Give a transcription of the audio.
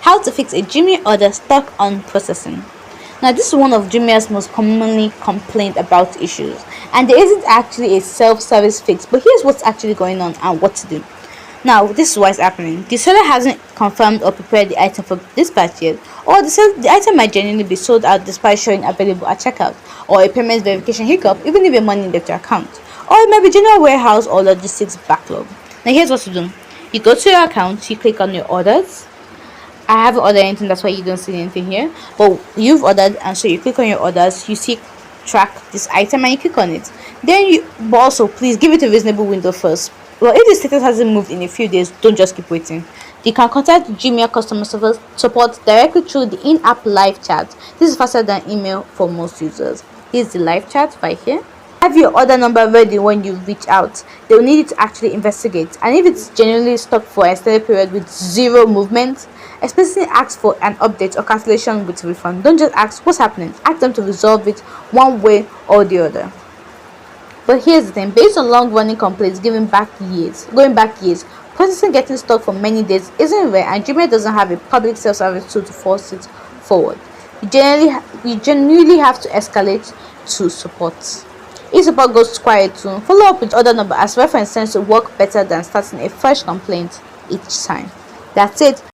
How to fix a Jumia order stuck on processing. Now, this is one of Jumia's most commonly complained about issues, and there isn't actually a self-service fix, but here's what's actually going on and what to do. Now, this is what's happening. The seller hasn't confirmed or prepared the item for dispatch yet, or the item might genuinely be sold out despite showing available at checkout, or a payment verification hiccup even if your money left your account, or it might be general warehouse or logistics backlog. Now, here's what to do. You go to your account, you click on your orders. I haven't ordered anything, that's why you don't see anything here, but you've ordered, and so you click on your orders, you see track this item and you click on it. But also please give it a reasonable window first. Well, if the status hasn't moved in a few days, don't just keep waiting. You can contact Jumia customer support directly through the in-app live chat. This is faster than email for most users. Here's the live chat right here. Have your order number ready when you reach out. They'll need it to actually investigate, and if it's genuinely stuck for an extended period with zero movement, especially ask for an update or cancellation with refund. Don't just ask what's happening. Ask them to resolve it one way or the other. But here's the thing, based on long-running complaints going back years, processing getting stuck for many days isn't rare, and Jumia doesn't have a public self-service tool to force it forward. You genuinely have to escalate to support. If support goes quiet too, follow up with order number, as reference tends to work better than starting a fresh complaint each time. That's it.